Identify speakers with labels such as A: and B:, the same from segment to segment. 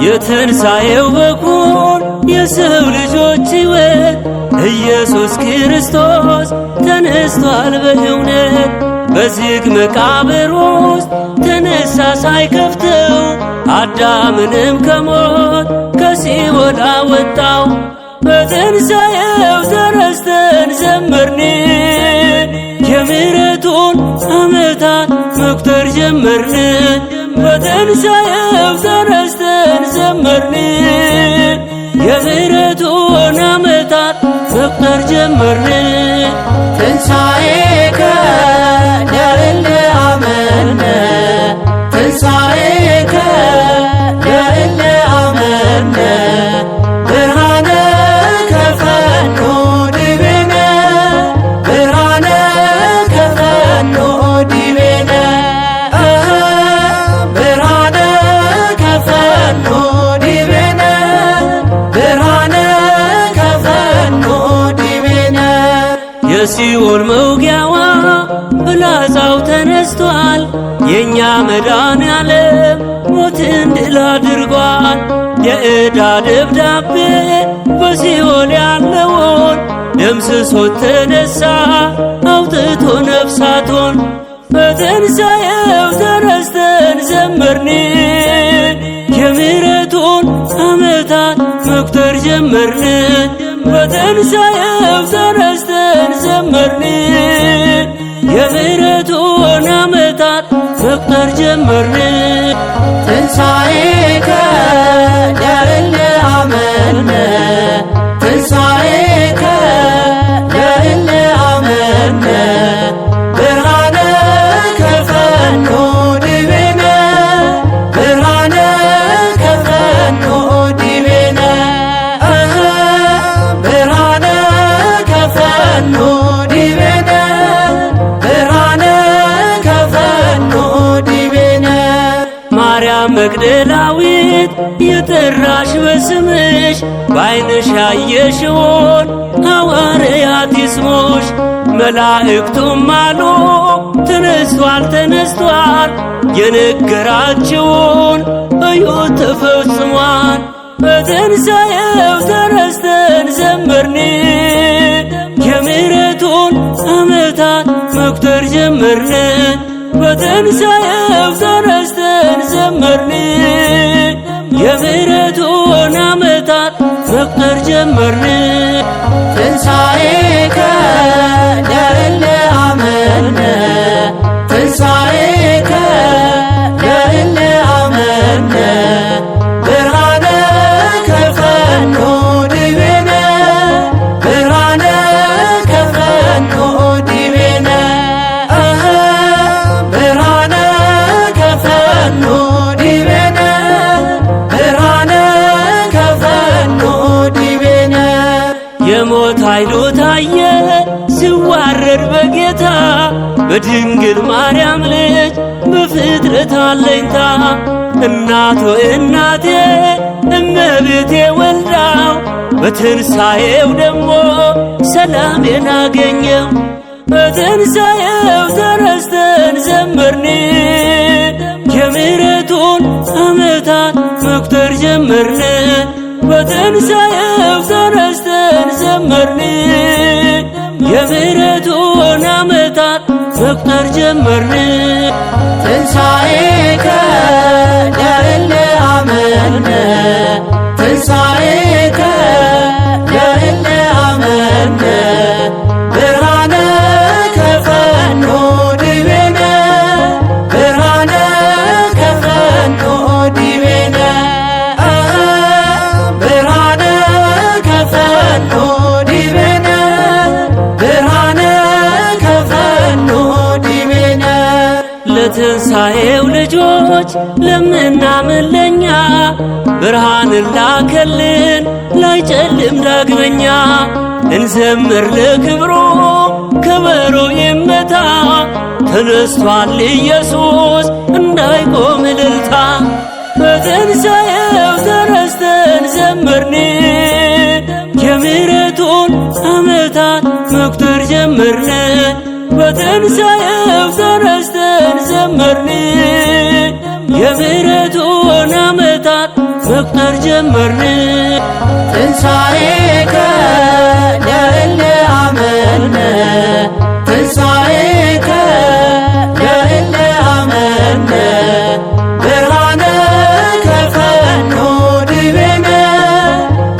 A: የትንሣኤው በኩር የሰው ልጆች ሕይወት ኢየሱስ ክርስቶስ ተነስቷል በእውነት። በዝግ መቃብር ውስጥ ተነሳ ሳይከፍተው አዳምንም ከሞት ከሲኦል አወጣው። በትንሣኤው ተረስተን ዘመርን፣ የምሕረቱን ዓመታት መቁጠር ጀመርን። በትንሣኤው ተረስተን ዘመርን፣ የምሕረቱን ዓመታት መቁጠር ጀመርን።
B: ትንሣኤከ ለእለ አመነ ትንሣኤከ ለእለ አመነ ብርሃነ ከፈኖ ዲቤነ ብርሃነ ከፈኖ ዲቤነ ብርሃነ ከፈኖ ዲቤነ ብርሃነ ከፈኖ ዲቤነ
A: የሲኦል መውጊያዋ ፍላጻው ተነስቷል። የእኛ መድኃኔዓለም ሞትን ድል አድርጓል። የዕዳ ደብዳቤ በሲኦል ያለውን ደምስሶት ተነሳ አውጥቶ ነፍሳቶን። በትንሣኤው ተረስተን ዘመርን፣ የምሕረቱን ዓመታት መቁጠር ጀመርን። በትንሣኤው ተረስተን ዘመርን፣ የምሕረቱን ዓመታት መቁጠር ጀመርን።
B: ትንሣኤከ ለእለ አመነ ትንሣኤከ ለእለ አመነ ብርሃነ ከፈኖ ዲቤነ ብርሃነ ከፈኖ ዲቤነ ብርሃነ ከፈኖ ዲቤነ ብርሃነ ከፈኖ ዲቤነ
A: ማርያም መግደላዊት የጠራሽ በስምሽ በዓይንሽ ያየሽውን ሐዋርያት ይስሙሽ። መላእክቱም አሉ ተነስቷል ተነስቷል፣ የነገራችውን እዩት ተፈጽሟል። በትንሣኤው ተረስተን ዘመርን፣ የምሕረቱን ዓመታት መቁጠር ጀመርን። በትንሣኤው ተረስተን ዘመርን፣ የምሕረቱን ዓመታት መቁጠር ጀመርን።
B: ትንሣኤከ ለእለ አመነ ትንሣኤከ ለእለ አመነ ብርሃነ ከፈኖ ዲቤነ ብርሃነ ከፈኖ ዲቤነ ብርሃነ ከፈኖ ዲቤነ ብርሃነ ከፈኖ ዲቤነ
A: የሞት ኃይሉ ታየ ሲዋረድ በጌታ በድንግል ማርያም ልጅ በፍጥረት አለኝታ። እናቶ እናቴ እመቤቴ ወልዳው በትንሣኤው ደግሞ ሰላሜን አገኘው። በትንሣኤው ተረስተን ዘመርን፣ የምሕረቱን ዓመታት መቁጠር ጀመርን። በትንሣኤው ተረስተን ዘመርን፣ የምሕረቱን ዓመታት መቁጠር ጀመርን።
B: ትንሣኤከ ለእለ አመነ ትንሣኤከ ለእለ አመነ ብርሃነ ከፈኖ ዲቤነ ብርሃነ ከፈኖ ዲቤነ ብርሃነ ከፈኖ ዲቤነ ብርሃነ ከፈኖ ዲቤነ
A: ለትንሣኤው ልጆች ለምናምን ለኛ ብርሃንን ላከልን ላይጨልም ዳግመኛ። እንዘምር ለክብሩ ከበሮ ይመታ፣ ተነስቷል ኢየሱስ እንዳይቆም እልልታ። በትንሣኤው ተረስተን ዘመርን፣ የምሕረቱን ዓመታት መቁጠር ጀመርን። በትንሣኤው ተረስተን ዘመርን፣ የምሕረቱን ዓመታት ዓመታት መቁጠር ጀመርን።
B: ትንሣኤከ ለእለ አመነ ትንሣኤከ ለእለ አመነ ብርሃነ ከፈኖ ዲቤነ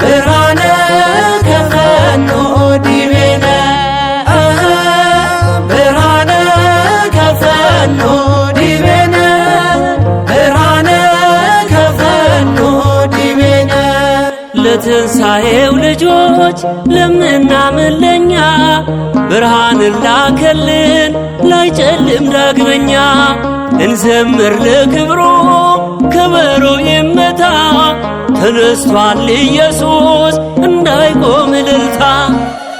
B: ብርሃነ ከፈኖ ዲቤነ ብርሃነ ከፈኖ ዲቤነ ብርሃነ ከፈኖ ዲቤነ
A: ለትንሣኤው ልጆች ለምናምን ለኛ ብርሃንን ላከልን ላይጨልም ዳግመኛ። እንዘምር ለክብሩ ከበሮ ይመታ ተነስቷል ኢየሱስ እንዳይቆም እልልታ።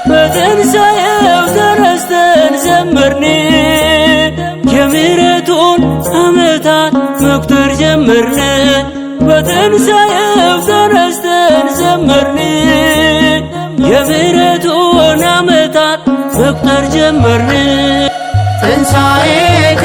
A: በትንሣኤው ተረስተን ዘመርን የምሕረቱን ዓመታት መቁጠር ጀመርን። በትንሣኤው ተረስተን ዘመርን የምሕረቱን ዓመታት መቁጠር ጀመርን።
B: ትንሣኤከ